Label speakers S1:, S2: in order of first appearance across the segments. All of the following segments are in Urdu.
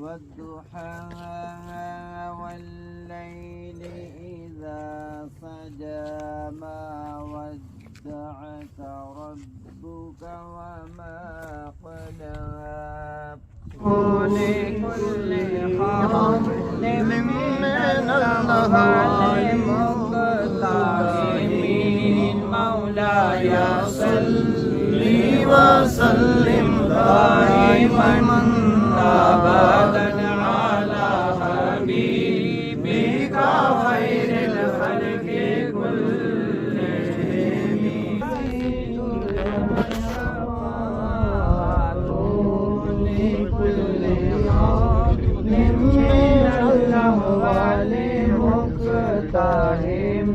S1: والضحى والليل إذا سجى ما ودعك ربك وما قلى ولكل حرف من النهار مقتحمين مولاي صل وسلم دائما أبدا على حبيبك خير الخلق كلهم لكل حرف من الأهوال مقتحمين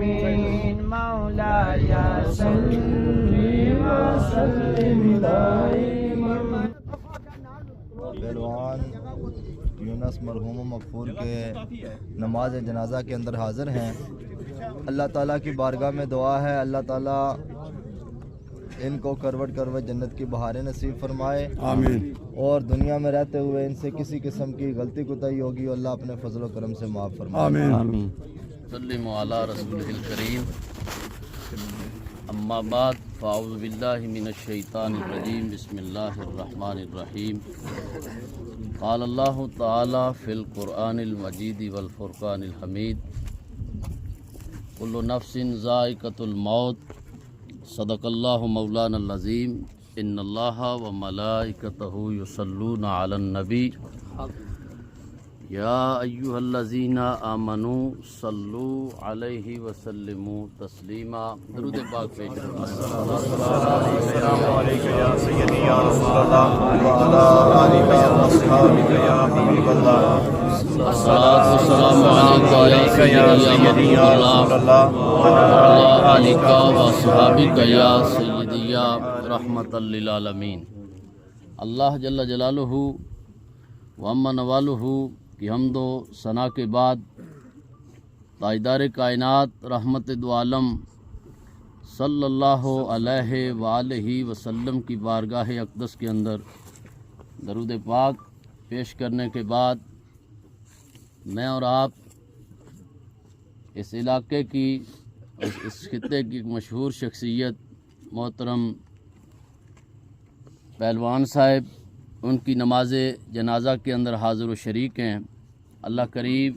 S1: مولاي صل وسلم دائما.
S2: پہلوان یونس مرحوم مغفور کے نماز جنازہ کے اندر حاضر ہیں. اللہ تعالیٰ کی بارگاہ میں دعا ہے اللہ تعالیٰ ان کو کروٹ کروٹ جنت کی بہاریں نصیب فرمائے.
S3: آمین.
S2: اور دنیا میں رہتے ہوئے ان سے کسی قسم کی غلطی کوتاہی ہوگی اللہ اپنے فضل و کرم سے معاف فرمائے.
S3: آمین. آمین.
S4: سلم علی رسول الکریم. اما بعد فاعوذ باللہ من الشیطان الرجیم بسم اللہ الرحمن الرحیم. قال اللہ تعالی فی القرآن المجید والفرقان الحمید کل نفس ذائقۃ الموت صدق اللہ مولانا العظیم. ان اللہ وملائکتہ یصلون علی النبی یا ایہا الذین آمنوا صلوا علیہ وسلموا تسلیما. درود پاک پیش کرو.
S5: السلام علیکم یا سیدی یا رسول اللہ وعلی آلک یا اصحابک یا حبیب اللہ.
S4: الصلاۃ والسلام علیک یا سیدی یا رسول اللہ وعلی آلک واصحابک یا سیدی یا رحمۃ للعالمین. اللہ جل جلالہ وعم نوالہ کی حمد و ثنا کے بعد تاجدار کائنات رحمت دو عالم صلی اللہ علیہ وآلہ وسلم کی بارگاہ اقدس کے اندر درود پاک پیش کرنے کے بعد میں اور آپ اس علاقے کی اس خطے کی مشہور شخصیت محترم پہلوان صاحب ان کی نماز جنازہ کے اندر حاضر و شریک ہیں. اللہ کریم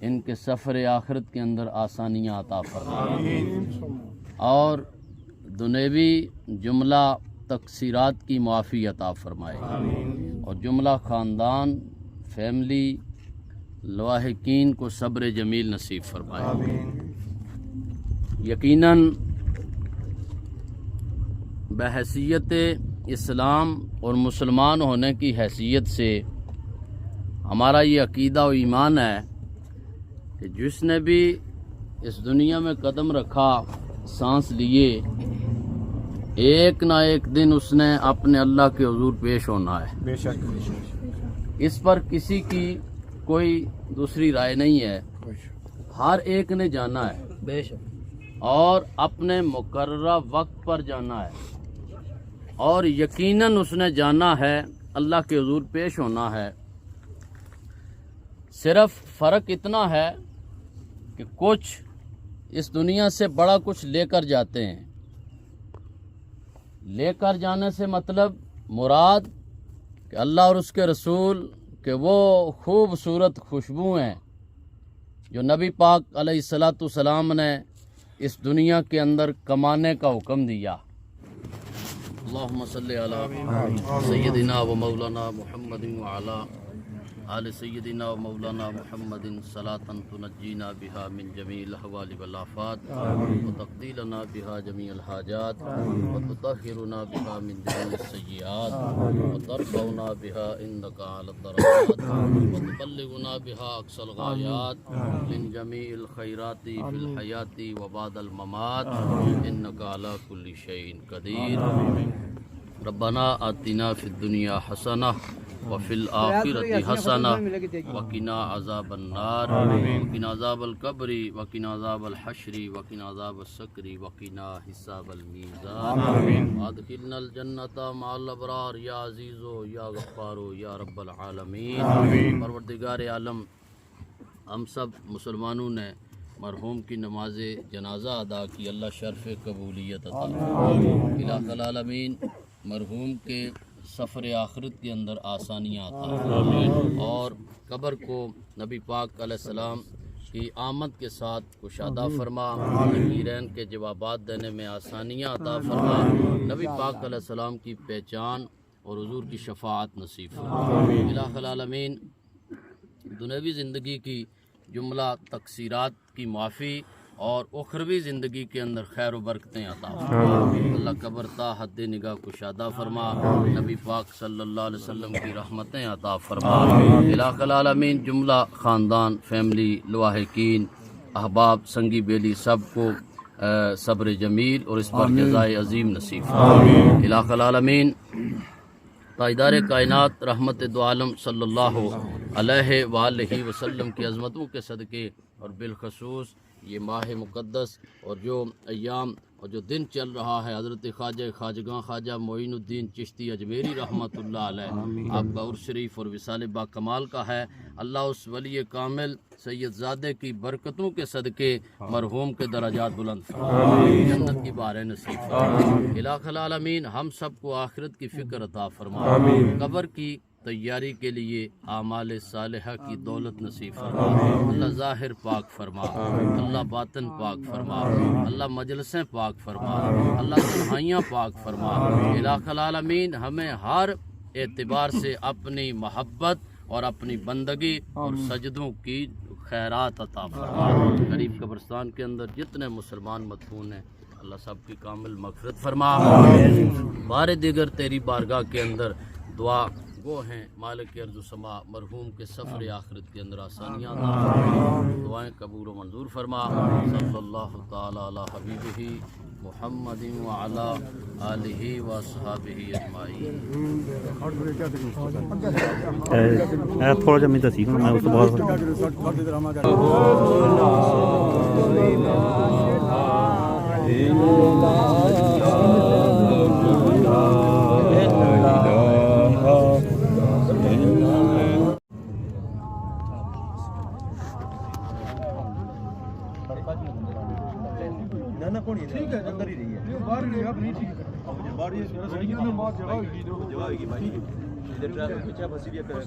S4: ان کے سفر آخرت کے اندر آسانیاں عطا فرمائے اور دنیوی جملہ تقصیرات کی معافی عطا فرمائے اور جملہ خاندان فیملی لواحقین کو صبر جمیل نصیب فرمائے. یقیناً بحیثیت اسلام اور مسلمان ہونے کی حیثیت سے ہمارا یہ عقیدہ و ایمان ہے کہ جس نے بھی اس دنیا میں قدم رکھا سانس لیے ایک نہ ایک دن اس نے اپنے اللہ کے حضور پیش ہونا ہے.
S5: بے شک
S4: اس پر کسی کی کوئی دوسری رائے نہیں ہے. ہر ایک نے جانا ہے
S1: بے شک
S4: اور اپنے مقررہ وقت پر جانا ہے اور یقیناً اس نے جانا ہے اللہ کے حضور پیش ہونا ہے. صرف فرق اتنا ہے کہ کچھ اس دنیا سے بڑا کچھ لے کر جاتے ہیں. لے کر جانے سے مطلب مراد کہ اللہ اور اس کے رسول کہ وہ خوبصورت خوشبو ہیں جو نبی پاک علیہ الصلاۃ والسلام نے اس دنیا کے اندر کمانے کا حکم دیا. اللہم صلی علی سیدنا و مولانا محمد وعلی آل سیدنا و مولانا محمد صلاة تنجینا بها من جمیع الاحوال والآفات وتقضی لنا بها جمیع الحاجات وتطہرنا بها من جمیع السیئات وترفعنا بها عندک اعلی الدرجات وتبلغنا بها اقصى الغایات من جمیع الخیرات فی الحیات وبعد الممات انک علی کل شیء قدیر ربنا آتنا فی الدنیا حسنہ وفی الآخرة حسنہ وقنا عذاب النار وقنا عذاب القبر وقنا عذاب الحشر وقنا عذاب السکر وقنا حساب الميزان وادخلنا الجنة مع الابرار یا عزیزو یا غفارو یا رب العالمین۔ پروردگار عالم، ہم سب مسلمانوں نے مرحوم کی نماز جنازہ ادا کی، اللہ شرف قبولیت عطا الہ العالمین مرحوم کے سفر آخرت کے اندر آسانیاں عطا اور قبر کو نبی پاک علیہ السلام کی آمد کے ساتھ کشادہ فرما، نکیرین کے جوابات دینے میں آسانیاں عطا فرما، نبی پاک علیہ السلام کی پہچان اور حضور کی شفاعت نصیب فرما الہ العالمین۔ دنیوی زندگی کی جملہ تقصیرات کی معافی اور اخروی زندگی کے اندر خیر و برکتیں عطا فرما، اللہ قبر تا حد نگاہ کشادہ فرما، نبی پاک صلی اللہ علیہ وسلم کی رحمتیں عطا فرما الہ العالمین۔ جملہ خاندان، فیملی، لواحقین، احباب، سنگی بیلی سب کو صبر جمیل اور اس پر جزائے عظیم نصیب فرما الہ العالمین۔ تاجدار کائنات رحمت دو عالم صلی اللہ علیہ وآلہ وسلم کی عظمتوں کے صدقے اور بالخصوص یہ ماہ مقدس اور جو ایام اور جو دن چل رہا ہے، حضرت خواجہ خواجگاں خواجہ معین الدین چشتی اجمیری رحمۃ اللہ علیہ آپ کا عرس شریف اور وصال با کمال کا ہے، اللہ اس ولی کامل سید زادے کی برکتوں کے صدقے مرحوم کے درجات بلند فرما، جنت کی باریں نصیب فرما الہ العالمین۔ ہم سب کو آخرت کی فکر عطا فرما، قبر کی تیاری کے لیے اعمال صالحہ کی دولت نصیب فرما، اللہ ظاہر پاک فرما، اللہ باطن پاک فرما، اللہ مجلسیں پاک فرما، اللہ تنہائیاں پاک فرما الہ العالمین۔ ہمیں ہر اعتبار سے اپنی محبت اور اپنی بندگی اور سجدوں کی خیرات عطا فرما۔ غریب قبرستان کے اندر جتنے مسلمان مدفون ہیں اللہ سب کی کامل مغفرت فرما، بار دیگر تیری بارگاہ کے اندر دعا وہ ہیں مالک ارض و سما مرحوم کے سفر آخرت کے اندر آسانیاں عطا فرما، دعائیں قبول و منظور فرما، صلی اللہ تعالی علی حبیبہ محمد وعلی آلہ و اصحابہ اجمعین۔
S3: تھوڑا جا میں تصیح میں اس بہت
S5: ٹھیک ہے اندر ہی رہی ہے باہر نہیں اب نہیں ٹھیک ہے باہر یہ سڑی میں بات جواب کی بھائی ادھر ٹریفک پیچھے پھنسی بھی کرے